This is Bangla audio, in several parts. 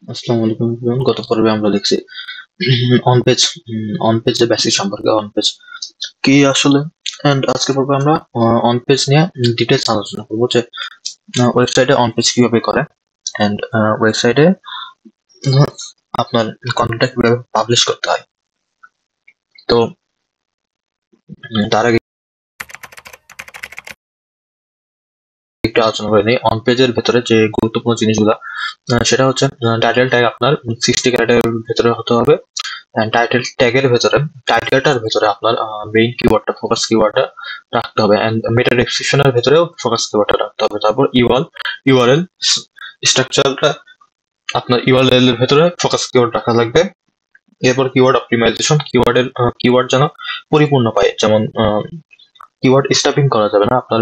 আসসালামু আলাইকুম everyone। গত পর্বে আমরা দেখছি অন পেজ অন পেজের বেসিক সম্পর্কে, অন পেজ কি আসলে। এন্ড আজকের পর্বে আমরা অন পেজ নিয়ে ডিটেলস আলোচনা করবো যে ওয়েবসাইটে অন পেজ কিভাবে করে, এন্ড ওয়েবসাইটে আপনার কন্টেন্টটা কিভাবে পাবলিশ করতে হয়। তো তার আগে একটু আলোচনা করে নিই অন পেজের ভেতরে যে গুরুত্বপূর্ণ জিনিসগুলো। সেটা হচ্ছে টাইটেল ট্যাগ আপনার 60 ক্যারেক্টারের ভেতরে হতে হবে। টাইটেল ট্যাগের ভেতরে, টাইটেলটার ভেতরে আপনার মেইন কিওয়ার্ডটা, ফোকাস কিওয়ার্ডটা রাখতে হবে, এন্ড মেটা ডেসক্রিপশনের ভেতরেও ফোকাস কিওয়ার্ডটা রাখতে হবে। তারপর ইউআরএল স্ট্রাকচারটা আপনার ইউআরএল এর ভেতরে ফোকাস কিওয়ার্ড রাখা লাগবে। এরপর কিওয়ার্ড অপটিমাইজেশন, কিওয়ার্ড যেন পরিপূর্ণ পায়, যেমন কিওয়ার্ড স্টাফিং করা যাবে না। আপনার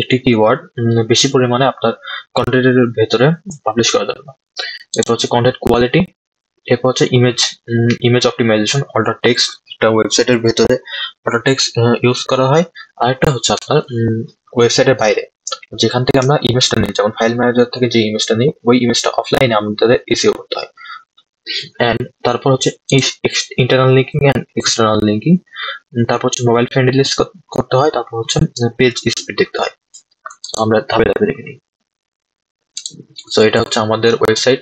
একটি কিওয়ার্ড বেশি পরিমাণে আপনার কন্টেন্টের ভেতরে পাবলিশ করা যাবে না। এরপর হচ্ছে কন্টেন্ট কোয়ালিটি। এরপর হচ্ছে ইমেজ অপটিমাইজেশন, অল্টার টেক্সট। একটা ওয়েবসাইটের ভেতরে অল্টার টেক্সট ইউজ করা হয়। আরেকটা হচ্ছে আপনার ওয়েবসাইটের বাইরে, যেখান থেকে আমরা ইমেজটা নিই, যেমন ফাইল ম্যানেজার থেকে যে ইমেজটা নিই, ওই ইমেজটা অফলাইনে আমাদের এসইও করতে হয়। এন্ড তারপর হচ্ছে internal linking and external linking. তারপর হচ্ছে মোবাইল ফ্রেন্ডলি লিস্ট করতে হয়। তারপর হচ্ছে পেজ স্পিড দেখতে হয়। আমরা ধাপে ধাপে দেখে নিই। তো এটা হচ্ছে আমাদের ওয়েবসাইট।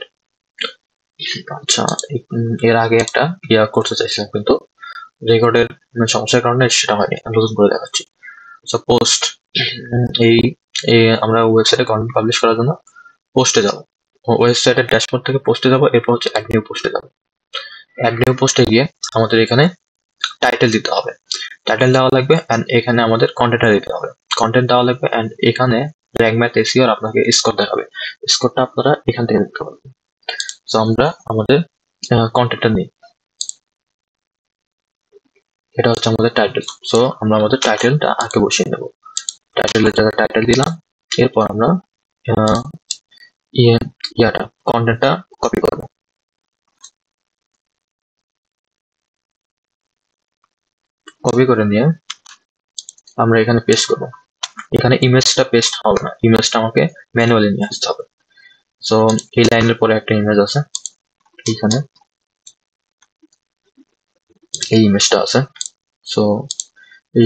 আচ্ছা, এর আগে একটা করতে চাইছিলাম, কিন্তু রেকর্ডের সমস্যার কারণে সেটা হয়নি। আমি নতুন করে দেখাচ্ছি। সো পোস্ট, এই আমরা ওয়েবসাইটে কন্টেন্ট পাবলিশ করার জন্য পোস্টে যাব। ওয়েবসাইটের ড্যাশবোর্ড থেকে পোস্টে যাব। এরপর হচ্ছে অ্যাড নিউ পোস্টে যাব। অ্যাড নিউ পোস্টে গিয়ে আমাদের এখানে টাইটেল দিতে হবে, টাইটেল দেওয়া লাগবে, অ্যান্ড এখানে আমাদের কন্টেন্টটা দিতে হবে, কন্টেন্ট দেওয়া লাগবে, অ্যান্ড এখানে র্যাঙ্ক ম্যাথ এসইও আপনাকে স্কোর দেখাবে। স্কোরটা আপনারা এখান থেকে দেখতে পারবেন। সো আমরা আমাদের কন্টেন্টটা নিই। এটা হচ্ছে আমাদের টাইটেল। সো আমরা আমাদের টাইটেলটা আগে বসিয়ে নেব। টাইটেলের জায়গায় টাইটেল দিলাম। এরপর আমরা আহ, কন্টেন্টটা কপি করব। কপি করে নিয়ে আমরা এখানে পেস্ট করব। এখানে ইমেজটা পেস্ট হবে না, ইমেজটা আমাকে ম্যানুয়ালি নিয়ে আসতে হবে। সো এই লাইনের পরে একটা ইমেজ আছে, এখানে এই ইমেজটা আছে। সো এই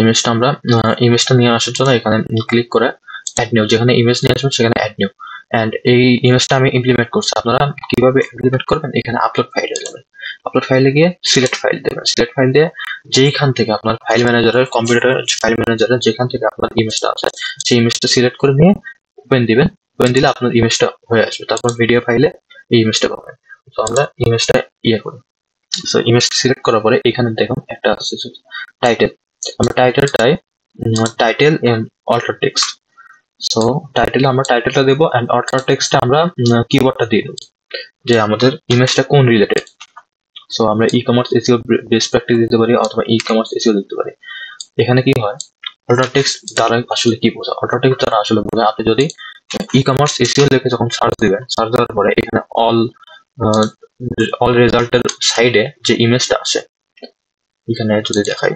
ইমেজটা নিয়ে আসার জন্য এখানে ক্লিক করে অ্যাড নিউ, যেখানে ইমেজ নিয়ে আসবেন সেখানে অ্যাড নিউ। অ্যান্ড এই ইমেজটা আমি ইমপ্লিমেন্ট করছি। আপনারা কিভাবে ইমপ্লিমেন্ট করবেন, এখানে আপলোড ফাইলে যাবেন। আপলোড ফাইলে গিয়ে সিলেক্ট ফাইল দেবেন। সিলেক্ট ফাইল দিয়ে যেইখান থেকে আপনার ফাইল ম্যানেজারের, কম্পিউটারের ফাইল ম্যানেজারের যেখান থেকে আপনার ইমেজটা আছে, সেই ইমেজটা সিলেক্ট করে নিয়ে ওপেন দিবেন। ওপেন দিলে আপনার ইমেজটা হয়ে আসবে। তারপর ভিডিও ফাইলে এই ইমেজটা পাবেন। তো আমরা ইমেজটা করি। সো ইমেজ সিলেক্ট করার পরে এখানে দেখুন একটা আছে টাইটেল। আমরা title and alter text. So আমরা টাইটেলটা দেবো, এন্ড অল্টার টেক্সটে আমরা কিওয়ার্ডটা দিয়ে দেবো যে আমাদের ইমেজটা কোন রিলেটেড। সো আমরা ই কমার্স এসইও বেস্ট প্র্যাকটিস দিতে পারি, অথবা ই কমার্স এসইও দিতে পারি। এখানে কি হয়, অল্টার টেক্সট দ্বারা আসলে কি বোঝা, অল্টার টেক্সট দ্বারা আসলে বোঝা আপনি যদি ই কমার্স এসইও লিখে যখন সার্চ দিবেন, সার্চ দেওয়ার পরে এখানে অল রেজাল্টের সাইডে যে ইমেজটা আসে, এখানে যদি দেখাই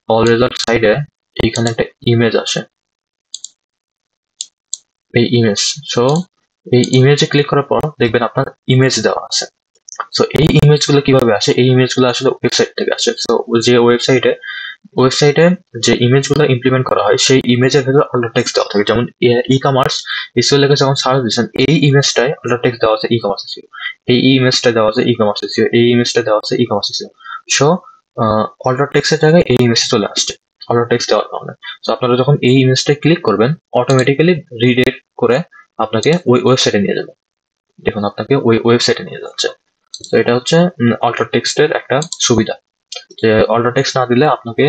অল রেজাল্ট সাইডে এইখানে একটা ইমেজ আসে, এই ইমেজ। সো এই ইমেজে ক্লিক করার পর দেখবেন আপনার ইমেজ দেওয়া আছে। সো এই ইমেজগুলো কিভাবে আসে, এই ইমেজগুলো আসলে ওয়েবসাইট থেকে আসে। সো যে ওয়েবসাইটে যে ইমেজগুলো ইমপ্লিমেন্ট করা হয়, সেই ইমেজের ভেতরে অল্টার টেক্সট দেওয়া থাকে। যেমন ই কমার্স এসইও লেখে যখন সার্চ দিচ্ছেন, এই ইমেজটায় অল্টার টেক্সট দেওয়া আছে ই কমার্স এসইও, এই ইমেজটা দেওয়া আছে ই কমার্স এসইও, এই ইমেজটা দেওয়া আছে e commerce SEO. So alter টেক্সটের জায়গায় এই ইমেজটা চলে আসছে অল্টার টেক্সট দেওয়ার কারণে। সো আপনারা যখন এই ইমেজটা ক্লিক করবেন, অটোমেটিক্যালি রিডাইরেক্ট করে আপনাকে ওই ওয়েবসাইটে নিয়ে যাবে। দেখুন আপনাকে ওই ওয়েবসাইটে নিয়ে যাচ্ছে। তো এটা হচ্ছে অল্টার টেক্সটের একটা সুবিধা, যে অল্টার টেক্সট না দিলে আপনাকে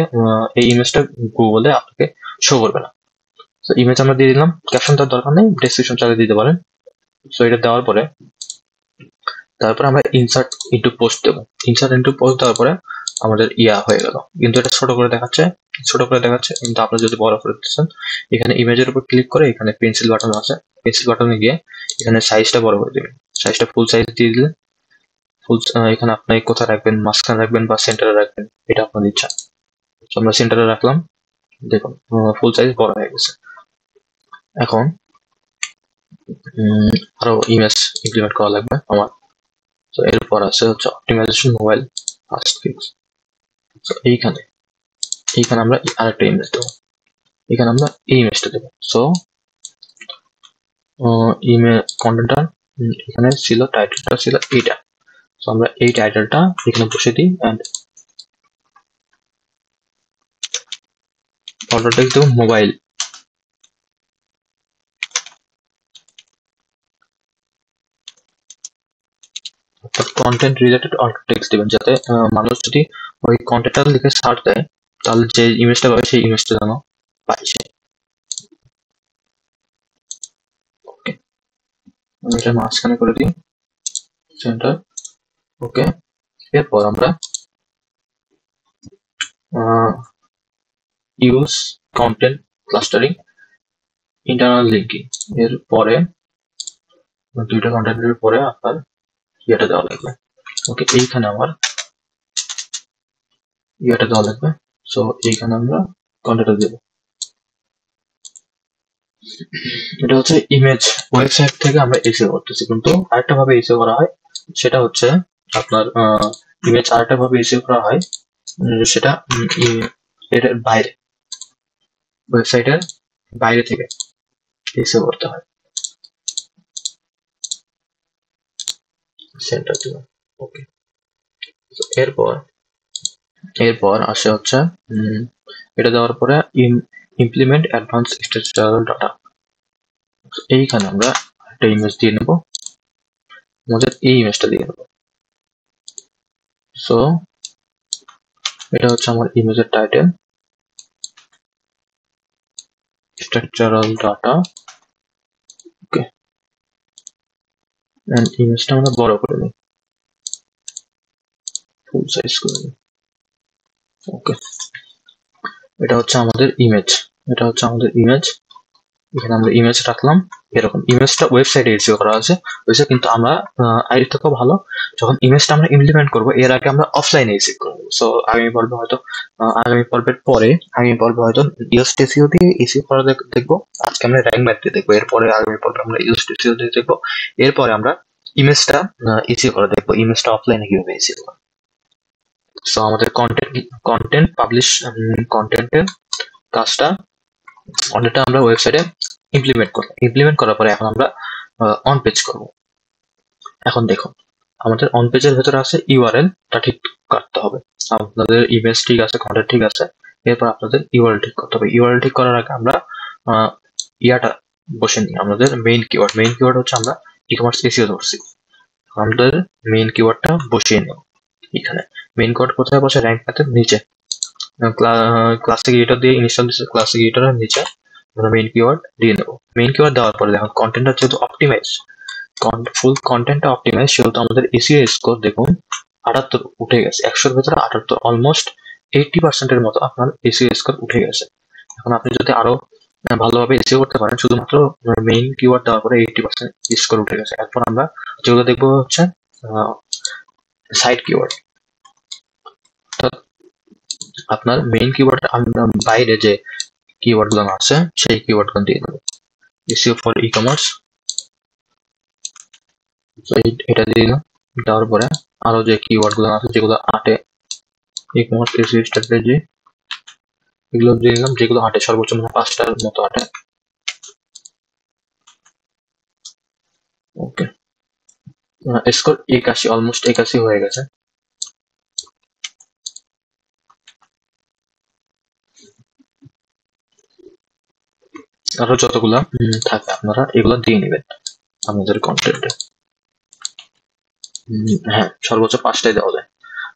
এই ইমেজটা গুগলে আপনাকে শো করবে না। তো ইমেজ আমরা দিয়ে দিলাম, ক্যাপশন তার দরকার নেই, ডেসক্রিপশন চালিয়ে দিতে পারেন। সো এটা দেওয়ার পরে তারপরে আমরা ইনসার্ট ইনটু পোস্ট দেবো। ইনসার্ট ইনটু পোস্ট দেওয়ার পরে আমাদের হয়ে গেল, কিন্তু এটা ছোট করে দেখাচ্ছে, কিন্তু আপনি যদি বড় করে দিচ্ছেন, এখানে ইমেজের উপর ক্লিক করে এখানে পেন্সিল বাটন আছে, পেন্সিল বাটনে গিয়ে এখানে সাইজটা বড় করে দিবেন। সাইজটা ফুল সাইজ দিয়ে দিলে ফুল, এখানে আপনি কোথায় রাখবেন, মাঝখানে রাখবেন বা সেন্টারে রাখবেন, এটা আপনার ইচ্ছা। তো আমরা সেন্টারে রাখলাম। দেখুন ফুল সাইজ বড় হয়ে গেছে। এখন আরো ইমেজ ইমপ্লিমেন্ট করা লাগবে আমার। তো এরপর আছে হচ্ছে অপটিমাইজেশন মোবাইল ফার্স্ট ফিক্স। তো এইখানে আমরা আরেকটা ইমেজ দেবো, এখানে আমরা এই ইমেজটা দেবো। সো ইমেজ কন্টেন্টটা এখানে ছিল, টাইটেলটা ছিল এইটা। সো আমরা এই টাইটেলটা এখানে বসে দিই এন্ড অর্ডারটা দেবো মোবাইল। কন্টেন্ট রিলেটেড অল্প টেক্সট দিবেন, যাতে মানুষ যদি ওই কন্টেন্টটা লিখে সার্চ দেয় তাহলে যে ইমেজটা পাবে সেই ইমেজটা যেন পায় সে। ওকে, আমি এটা মাঝখানে করে দিই সেন্টার। ওকে, এরপর আমরা use content clustering internal linking এর পরে দুইটা কন্টেন্টের পরে আপনার ইয়েটা দেওয়া লাগবে। ওকে, এইখানে আমার ইয়েটা দেওয়া লাগবে। সো এইখানে আমরা কন্টেন্টটা দেব। এটা হচ্ছে ইমেজ ওয়েবসাইট থেকে আমরা এসিও করতেছি, কিন্তু আরেকটা ভাবে এসিও করা হয়, সেটা হচ্ছে আপনার ইমেজ আরেকটা ভাবে এসিও করা হয়, সেটা এটার বাইরে, ওয়েবসাইটের বাইরে থেকে এসিও করতে হয়। সেন্টার দিব। ওকে, এরপর আসে হচ্ছে এটা দেওয়ার পরে ইমপ্লিমেন্ট অ্যাডভান্স স্ট্রাকচারাল ডাটা। এইখানে আমরা একটা ইমেজ দিয়ে নেব, আমাদের এই ইমেজটা দিয়ে নেব। সো এটা হচ্ছে আমার ইমেজের title, structural data. Okay, and ইমেজটা আমরা বড় করে নিই, ফুল সাইজ করে নিই। ওকে, এটা হচ্ছে আমাদের ইমেজ, এখানে আমরা ইমেজ রাখলাম। এরকম ইমেজটা ওয়েবসাইটে এসিও করা আছে হয়েছে, কিন্তু আমরা এর থেকেও ভালো, যখন ইমেজটা আমরা ইমপ্লিমেন্ট করবো এর আগে আমরা অফলাইনে এসিও করবো। সো আগামী পর্বে হয়তো ইউএসটি এসিও দিয়ে এসিও করা দেখবো। আজকে আমরা র্যাঙ্ক ম্যাথ দিয়ে দেখবো, এরপরে আগামী পর্বে আমরা ইউএসটি এসিও দিয়ে দেখবো। এরপরে আমরা ইমেজটা এসিও করা দেখবো, ইমেজটা অফলাইনে কিভাবে এসিও করা। সো আমাদের কন্টেন্ট পাবলিশ, কন্টেন্টের কাজটা কন্টেন্টটা আমরা ওয়েবসাইটে ইমপ্লিমেন্ট করার পরে এখন আমরা অন পেজ করব। এখন দেখুন, আমাদের অন পেজের ভেতরে আছে ইউআরএলটা ঠিক করতে হবে। আপনাদের ইমেজ ঠিক আছে, কন্টেন্ট ঠিক আছে, এরপর আপনাদের ইউআরএল ঠিক করতে হবে। ইউআরএল ঠিক করার আগে আমরা ইয়াটা বসে নিই, আমাদের মেইন কিওয়ার্ড হচ্ছে আমরা ই কমার্স এসিও ধরছি, আমাদের মেইন কিওয়ার্ডটা বসিয়ে নেব। এখানে মেইন কিওয়ার্ড কোথায় বসে? র্যাঙ্ক ম্যাথের নিচে, ক্লাসিক এডিটর দিয়ে ইনস্টল দিচ্ছে, ক্লাসিক এডিটরের নিচে আমরা মেইন কিওয়ার্ড দিয়ে দেবো। মেইন কিওয়ার্ড দেওয়ার পরে দেখুন কন্টেন্টটা যেহেতু অপটিমাইজ, ফুল কন্টেন্টটা অপটিমাইজ, সেহেতু আমাদের এসিও স্কোর দেখুন 78 উঠে গেছে, 100-র ভেতরে 78, অলমোস্ট 80% মতো আপনার এসিও স্কোর উঠে গেছে। এখন আপনি যদি আরো ভালোভাবে এসিও করতে পারেন, শুধুমাত্র মেইন কিওয়ার্ড দেওয়ার পরে 80% স্কোর উঠে গেছে। এরপর আমরা যেগুলো দেখবো হচ্ছে সাইড কিওয়ার্ড, আপনার মেইন কিওয়ার্ড বাইরে যে কিওয়ার্ড গুলো আছে সেই কিওয়ার্ড গুলো দিয়ে দেবো। এসইও ফর ই কমার্স, এটা দিয়ে দিলাম। দেওয়ার পরে আরো যে কিওয়ার্ড গুলো আছে যেগুলো আটে, ই কমার্স এসইও স্ট্র্যাটেজি, এগুলো দিয়ে দিলাম, যেগুলো আটে সর্বোচ্চ 5টার মতো আটে। ওকে, স্কোর 81, অলমোস্ট 81 হয়ে গেছে। আরো যতগুলা থাকে আপনারা এগুলো দিয়ে নেবেন আমাদের কন্টেন্টে। হ্যাঁ, সর্বোচ্চ 5টাই দেওয়া যায়।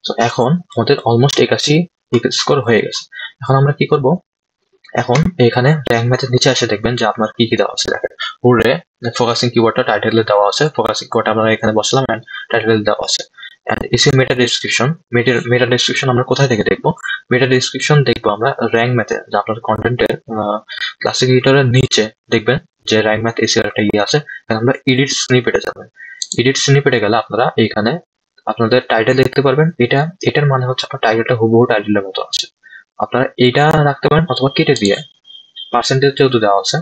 তো এখন আমাদের অলমোস্ট 81 স্কোর হয়ে গেছে। এখন আমরা কি করব? এখন এখানে র্যাঙ্ক ম্যাথের নিচে এসে দেখবেন যে আপনার কি দেওয়া আছে। দেখেন হুররে ফোকাসিং কিওয়ার্ডটা টাইটেলে দেওয়া আছে, ফোকাসিং কিওয়ার্ড আমরা এখানে বসালাম এন্ড টাইটেলে দেওয়া আছে। এন্ড এসিও মেটা ডেসক্রিপশন আমরা কোথায় থেকে দেখবো? মেটা ডেসক্রিপশন দেখবো আমরা র্যাঙ্ক ম্যাথে, যে আপনার কন্টেন্টের ক্লাসিক এডিটরের নিচে দেখবেন যে র্যাঙ্ক ম্যাথ এসিও একটা ইয়ে আছে। আমরা এডিট স্নিপেটে যাবেন। এডিট স্নিপেটে গেলে আপনারা এইখানে আপনাদের টাইটেল দেখতে পারবেন। এটার মানে হচ্ছে আপনার টাইটেলটা হুবহু টাইটেলের মতো আছে। আপনারা এইটা রাখতে পারেন, অথবা কেটে দিয়ে পার্সেন্টেজ যেহেতু দেওয়া আছে,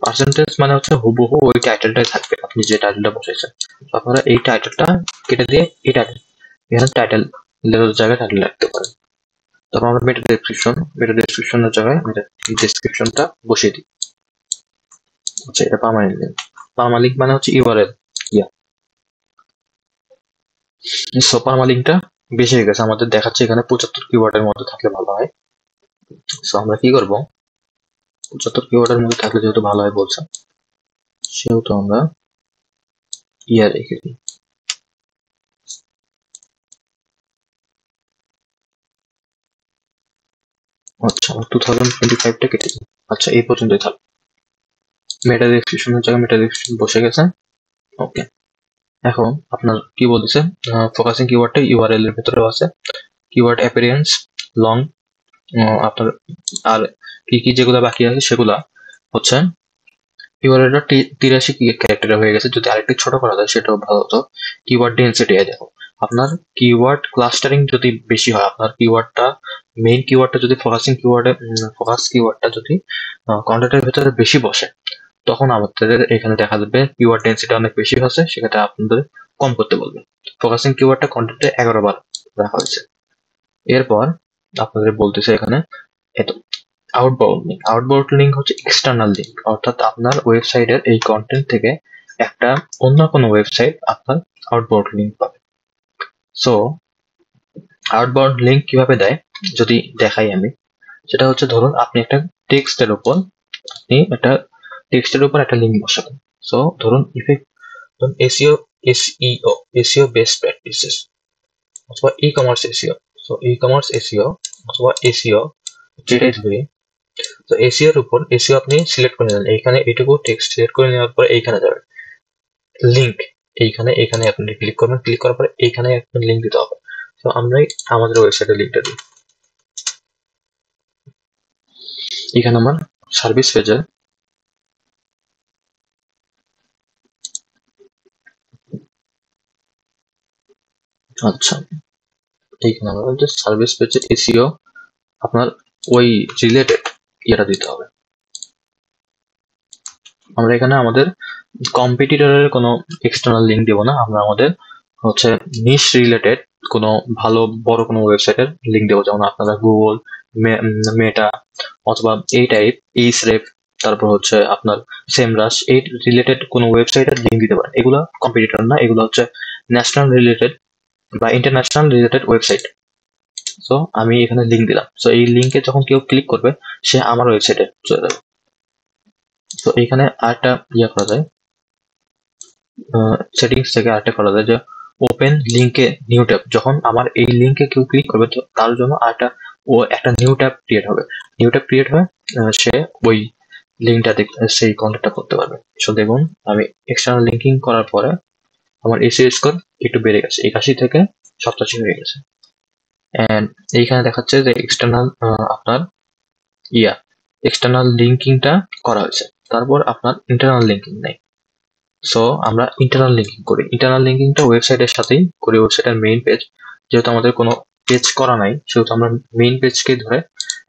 পার্সেন্টেজ মানে হচ্ছে হুবহু ওই টাইটেলটাই থাকবে, আপনি যে টাইটেলটা বসাইছেন। আপনারা এই টাইটেলটা কেটে দিয়ে এই টাইটেল, এখানে টাইটেল জায়গায় টাইটেল রাখতে পারেন। তারপর আমরা মেটা ডেসক্রিপশনের জায়গায় ডেসক্রিপশনটা বসিয়ে দিই। আচ্ছা, এটা পার্মানেন্ট লিঙ্ক। পার্মালিঙ্ক মানে হচ্ছে ইউআরএল। সো পার্মালিঙ্কটা বেশি হয়ে গেছে, আমাদের দেখাচ্ছে এখানে 75 কিওয়ার্ডের মধ্যে থাকলে ভালো হয়। সো আমরা কি করব, 75 কিওয়ার্ডের মধ্যে থাকলে যেহেতু ভালো হয় বলছে, সেহেতু আমরা ইয়ার রেখে দিই। আচ্ছা, 2025টা কেটে দিই। আচ্ছা, এই পর্যন্তই থাক। মেটা ডেসক্রিপশনের জায়গায় মেটা ডেসক্রিপশন বসে গেছে। ওকে, এখন আপনার কি বলতেছে, ফোকাসিং কিওয়ার্ডটা ইউআরএল এর ভিতরেও আছে। কিওয়ার্ড অ্যাপিয়ারেন্স, লং, আপনার আর কি কি যেগুলো বাকি আছে সেগুলা হচ্ছে কিওয়ার্ডটা 83 ক্যারেক্টারে হয়ে গেছে। যদি আরেকটু ছোট করা যায় সেটাও ভালো হতো। কিওয়ার্ড ডেন্সিটি, দেখো আপনার কিওয়ার্ড ক্লাস্টারিং যদি বেশি হয়, আপনার কিওয়ার্ডটা মেইন কিওয়ার্ডটা যদি ফোকাস কিওয়ার্ডটা যদি কন্টেন্টের ভিতরে বেশি বসে, তখন আমাদের এখানে দেখা যাবে কিওয়ার্ড ডেন্সিটি অনেক বেশি হচ্ছে, সেক্ষেত্রে আপনাদের কম করতে বলবে। ফোকাসিং কিওয়ার্ডটা কন্টেন্টে 11 বার রাখা হয়েছে। এরপর আপনাদের বলতেছে এখানে এত আউটবাউন্ড লিঙ্ক হচ্ছে এক্সটার্নাল লিঙ্ক, অর্থাৎ আপনার ওয়েবসাইটের এই কন্টেন্ট থেকে একটা অন্য কোনো ওয়েবসাইট আপনার আউটবাউন্ড লিঙ্ক পাবে। সো আউটবাউন্ড লিঙ্ক কিভাবে দেয় যদি দেখাই আমি, সেটা হচ্ছে ধরুন আপনি একটা টেক্সটের উপর একটা লিঙ্ক বসাবেন। সো ধরুন এসইও বেস্ট প্র্যাকটিসেস অথবা ই কমার্স এসইও। সো ই কমার্স এসইও অথবা এসইও যেটাই ধরি, তো এসইও এর উপর এসইও আপনি সিলেক্ট করে নেন, এইখানে এইটুকু টেক্সট সিলেক্ট করে নেওয়ার পর এইখানে যাবেন লিঙ্ক, এইখানে আপনি ক্লিক করবেন, ক্লিক করার পরে এইখানে একটা লিঙ্ক দিতে হবে। তো আমরা আমাদের ওয়েবসাইটের লিঙ্কটা দিই। এখানে আমার সার্ভিস পেজে আচ্ছা, এইখানে আমরা যে সার্ভিস পেজে এসইও আপনার ওই রিলেটেড ইয়েটা দিতে হবে। আমরা এখানে আমাদের কম্পিটিটরের কোনো এক্সটার্নাল লিঙ্ক দেবো না, আমরা আমাদের হচ্ছে নিশ রিলেটেড কোনো ভালো বড় কোনো ওয়েবসাইটের লিঙ্ক দেবো, যেমন আপনারা গুগল, মেটা অথবা এই টাইপ এইসরেফ, তারপর হচ্ছে আপনার সেমরাস, এই রিলেটেড কোনো ওয়েবসাইটের লিঙ্ক দিতে পারেন। এগুলো কম্পিটিটর না, এগুলো হচ্ছে ন্যাশনাল রিলেটেড বা ইন্টারন্যাশনাল রিলেটেড ওয়েবসাইট। সো আমি এখানে লিঙ্ক দিলাম। সো এই লিঙ্কে যখন কেউ ক্লিক করবে সে আমার ওয়েবসাইটে চলে যাবে। তো এইখানে আরেকটা ইয়ে করা যায়, সেটিংস থেকে আরেকটা করা যায় যে ওপেন লিঙ্কে নিউ ট্যাব। যখন আমার এই লিঙ্কে কেউ ক্লিক করবে তো তার জন্য একটা নিউ ট্যাব ক্রিয়েট হবে। নিউ ট্যাব ক্রিয়েট হয়ে সে ওই লিঙ্কটা সেই কন্ট্যাক্টটা করতে পারবে। সো দেখুন আমি এক্সটার্নাল লিঙ্কিং করার পরে আমার এসইও স্কোর একটু বেড়ে গেছে, 81 থেকে 87 হয়ে গেছে। এন্ড এইখানে দেখাচ্ছে যে আপনার এক্সটার্নাল লিঙ্কিংটা করা হয়েছে, তারপর আপনার ইন্টারনাল লিঙ্কিং নেই। সো আমরা ইন্টারনাল লিঙ্কিং করি। ইন্টারনাল লিঙ্কিংটা ওয়েবসাইটের সাথেই করি, ওয়েবসাইটের মেইন পেজ। যেহেতু আমাদের কোনো পেজ করা নাই সেহেতু আমরা মেইন পেজকে ধরে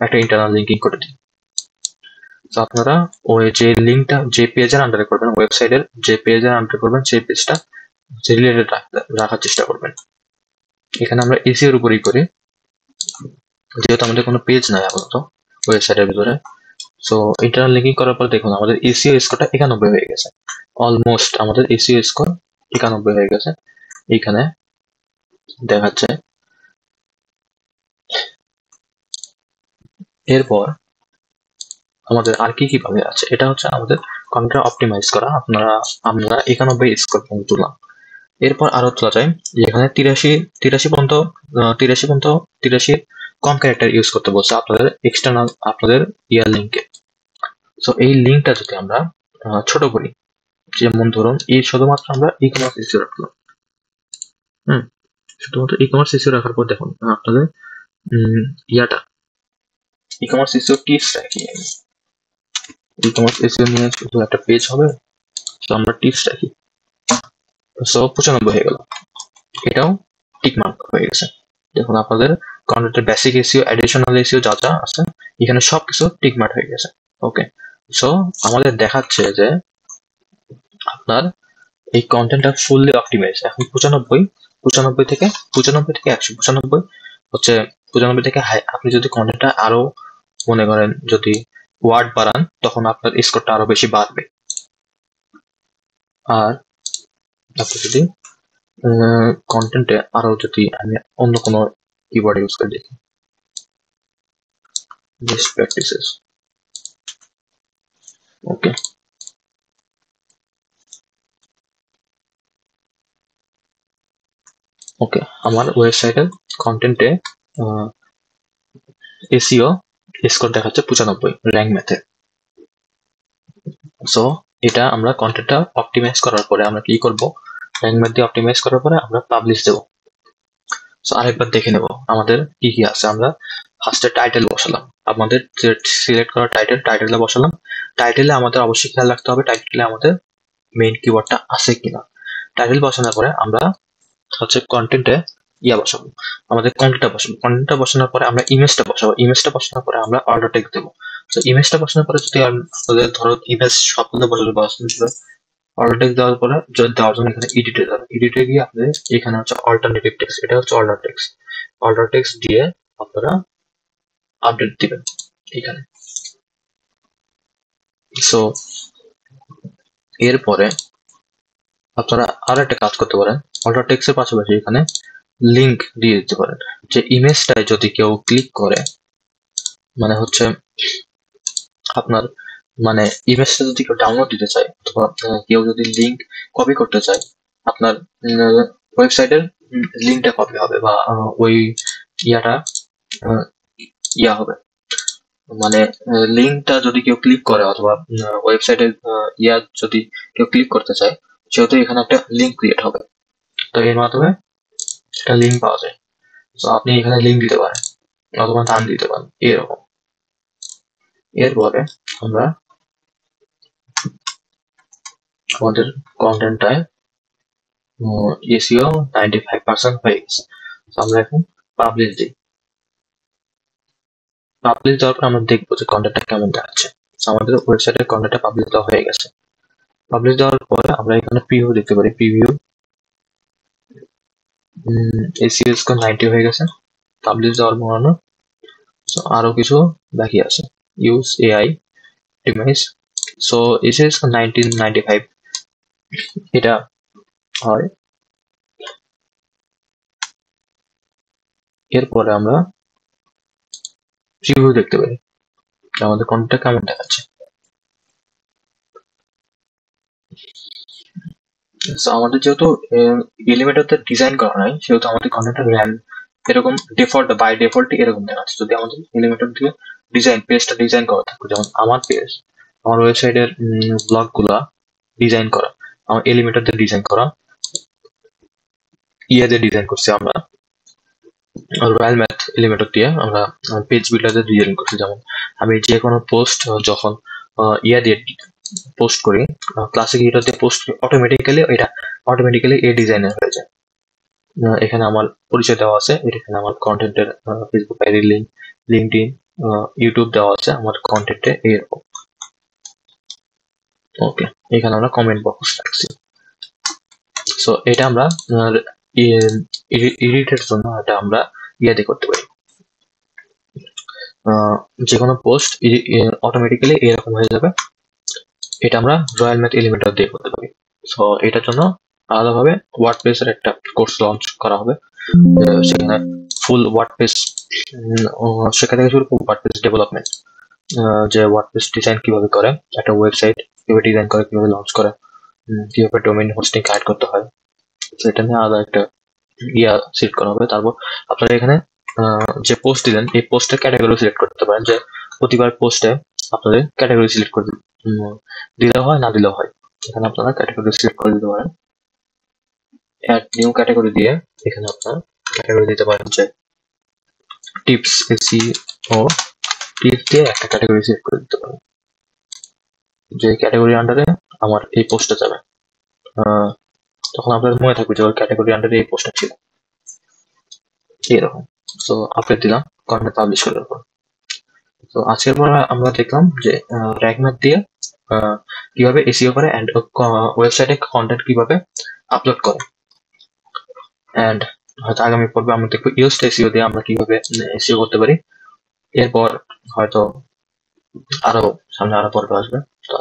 একটা ইন্টারনাল লিঙ্কিং করে দিই। তো আপনারা ওই যে লিঙ্কটা যে পেজের আন্ডারে করবেন, ওয়েবসাইটের যে পেজের আন্ডারে করবেন সেই পেজটা রিলেটেড রাখার চেষ্টা করবেন। এখানে আমরা এসইওর উপরেই করি, যেহেতু আমাদের কোনো পেজ নাই আপাতত ওয়েবসাইটের ভিতরে। সো ইন্টারনাল লিঙ্কিং করার পর দেখুন আমাদের এসইও স্কোরটা 91 হয়ে গেছে। অলমোস্ট আমাদের এসইও স্কোর 91 হয়ে গেছে। এইখানে দেখাচ্ছে। এরপর আমাদের আর কি ভাবে আছে, এটা হচ্ছে আমাদের কন্টেন্ট অপটিমাইজ করা। আমরা 91 স্কোর পর্যন্ত তুললাম। এরপর আরো তোলা যায়, যেখানে 83 কম ক্যারেক্টার ইউজ করতে বলছে আপনাদের ইয়ার লিঙ্কে। সো এই লিঙ্কটা যদি আমরা ছোট করি, যেমন ধরুন এই শুধুমাত্র আমরা ই কমার্স এসইও রাখলাম। শুধুমাত্র ই কমার্স এসইও রাখার পর দেখুন আপনাদের ই কমার্স এসইও টিপস রাখি। ই কমার্স এসইও নিয়ে শুধু একটা পেজ হবে, তো আমরা টিপস রাখি। সো 95 হয়ে গেল, এটাও টিক মার্ক হয়ে গেছে। দেখুন আপনাদের কন্টেন্টের বেসিক এসইও, অ্যাডিশনাল এসইও যা যা আছে এখানে সবকিছু টিক মার্ক হয়ে গেছে। ওকে, সো আমাদের দেখাচ্ছে যে আপনার এই কন্টেন্টটা ফুললি অপটিমাইজ। এখন 95 থেকে হচ্ছে 95 থেকে হাই। আপনি যদি কন্টেন্টটা আরো মনে করেন যদি ওয়ার্ড বাড়ান তখন আপনার স্কোরটা আরো বেশি বাড়বে। আর আপনি যদি কন্টেন্টে আরো যদি আমি অন্য কোনো কিওয়ার্ড ইউজ করে দেখি, বেস্ট প্র্যাকটিসেস, ওকে, ওকে, আমার ওয়েবসাইটের কন্টেন্টে এসইও স্কোর দেখাচ্ছে 95 র্যাঙ্ক ম্যাথে। সো এটা আমরা কন্টেন্টটা অপটিমাইজ করার পরে আমরা কি করব, র্যাঙ্ক ম্যাথ দিয়ে অপটিমাইজ করার পরে আমরা পাবলিশ দেব। সো আরেকবার দেখে নেব আমাদের কি কি আছে। আমরা ফার্স্টে টাইটেল বসালাম, আমাদের সিলেক্ট করা টাইটেলটা বসালাম। টাইটেলে আমাদের অবশ্যই খেয়াল রাখতে হবে টাইটেলে আমাদের মেইন কিওয়ার্ডটা আছে কিনা। টাইটেল বসানোর পরে আমরা হচ্ছে কন্টেন্টে বসাবো, আমাদের কন্টেন্টটা বসানোর পরে আমরা ইমেজটা বসানোর পরে আমরা অর্ডার টেক্সট দেবো। তো ইমেজটা বসানোর পরে যদি আপনাদের ধরো ইমেজ সবগুলো বসানো অর্ডার টেক্সট দেওয়ার পরে যদি দেওয়ার জন্য এখানে এডিটে গিয়ে আপনাদের এখানে হচ্ছে অল্টারনেটিভ টেক্সট, এটা হচ্ছে অর্ডার টেক্সট দিয়ে আপনারা আপডেট দিবেন এখানে। সো এরপরে আপনারা আর একটা কাজ করতে পারেন, অল্টার টেক্সটের পাশাপাশি এখানে লিংক দিয়ে দিতে পারেন। যে ইমেজটায় যদি কেউ ক্লিক করে, মানে হচ্ছে আপনার মানে ইমেজটা যদি কেউ ডাউনলোড দিতে চায় অথবা কেউ যদি লিংক কপি করতে চায়, আপনার ওয়েবসাইটের লিংকটা কপি হবে বা ওই ইয়াটা হবে, মানে লিংকটা যদি কেউ ক্লিক করে অথবা ওয়েবসাইটের যদি কেউ ক্লিক করতে চায়, সেহেতু এখানে একটা লিংক ক্রিয়েট হবে। তো এর মাধ্যমে একটা লিংক পাওয়া যায়। তো আপনি এখানে লিংক দিতে পারেন অথবা টান দিতে পারেন এরকম। এরপরে আমরা আমাদের কন্টেন্টটায় এসইও 95% হয়ে গেছে। আমরা এখন পাবলিশ দিই। পাবলিশ দেওয়ার পর আমরা দেখবো যে কন্টেন্টটা কেমন দেখাচ্ছে। আমাদের ওয়েবসাইটের কন্টেন্টটা পাবলিশ দেওয়া হয়ে গেছে। পাবলিশ দেওয়ার পরে আমরা এখানে প্রিভিউ দেখতে পারি। প্রিভিউ এসইও স্কোর 90 হয়ে গেছে পাবলিশ দেওয়ার পর। আরো কিছু বাকি আছে, use AI optimise. So SEO score 95 এটা হয়। এরপরে আমরা প্রিভিউ দেখতে পারি আমাদের কন্টেন্টটা কেমন দেখাচ্ছে। আমাদের যেহেতু এলিমেন্টরতে ডিজাইন করা নাই, সেহেতু আমাদের কন্টেন্টটা এরকম বাই ডিফল্ট এরকম দেখাচ্ছে। যদি আমাদের এলিমেন্টর দিয়ে পেজটা ডিজাইন করা থাকবে, যেমন আমার পেজ, আমার ওয়েবসাইটের ব্লগ গুলা ডিজাইন করা, আমার এলিমেন্টর দিয়ে ডিজাইন করা, দিয়ে ডিজাইন করছি আমরা রয়্যাল ম্যাথ এলিমেন্টর দিয়ে, আমরা পেজ বিল্ডার দিয়ে ডিজাইন করছি। যেমন আমি যে কোনো পোস্ট যখন দিয়ে পোস্ট করি, ক্লাসিক এটা দিয়ে পোস্ট করি, অটোমেটিক্যালি এই ডিজাইনের হয়ে যায়। এখানে আমার পরিচয় দেওয়া আছে, এখানে আমার কন্টেন্টের Facebook ID link, LinkedIn, YouTube দেওয়া আছে আমার কন্টেন্টে এরকম। ওকে, এখানে আমরা কমেন্ট বক্স রাখছি। সো এটা আমরা এডিটের জন্য এটা আমরা দিয়ে করতে পারি। যে কোনো পোস্ট অটোমেটিক্যালি এরকম হয়ে যাবে। এটা আমরা রয়্যাল ম্যাথ এলিমেন্টর দিয়ে করতে পারি। সো এটার জন্য আলাদাভাবে ওয়ার্ডপ্রেসের একটা কোর্স লঞ্চ করা হবে, সেখানে ফুল ওয়ার্ডপ্রেস শেখা থেকে শুরু করে ওয়ার্ডপ্রেস ডেভেলপমেন্ট, যে ওয়ার্ডপ্রেস ডিজাইন কিভাবে করে, একটা ওয়েবসাইট কিভাবে ডিজাইন করে, কিভাবে লঞ্চ করে, কিভাবে ডোমেইন হোস্টিং কার্ড করতে হয়, সেটা নিয়ে আলাদা একটা সিলেক্ট করা হবে। তারপর আপনারা এখানে যে পোস্ট দিলেন এই পোস্টের ক্যাটাগরি সিলেক্ট করতে পারেন, যে প্রতিবার পোস্টে আপনাদের ক্যাটাগরি সিলেক্ট করে দিলেও হয় না দিলেও হয়। এখানে আপনারা ক্যাটাগরি সিলেক্ট করে দিতে পারেন। অ্যাড নিউ ক্যাটাগরি দিয়ে এখানে আপনারা ক্যাটাগরি দিতে পারেন যে টিপস, এসইও টিপস দিয়ে একটা ক্যাটাগরি সিলেক্ট করে দিতে পারেন, যে ক্যাটাগরি আন্ডারে আমার এই পোস্টটা যাবে। তখন আপনাদের মনে থাকবে যে ওর ক্যাটাগরি আন্ডারে এই পোস্টটা ছিল এরকম। সো আপডেট দিলাম কন্টেন্ট পাবলিশ করার পর। তো আজকের পর আমরা দেখলাম যে র‍্যাক ম্যাপ দিয়ে কিভাবে এসইও করে এন্ড ওয়েবসাইটে কন্টেন্ট কিভাবে আপলোড করে। এন্ড হয়তো আগামী পর্বে আমরা দেখবো ইউজড এসইও দিয়ে আমরা কিভাবে এসইও করতে পারি। এরপর হয়তো আরো সামনে আরো পর্ব আসবে। তো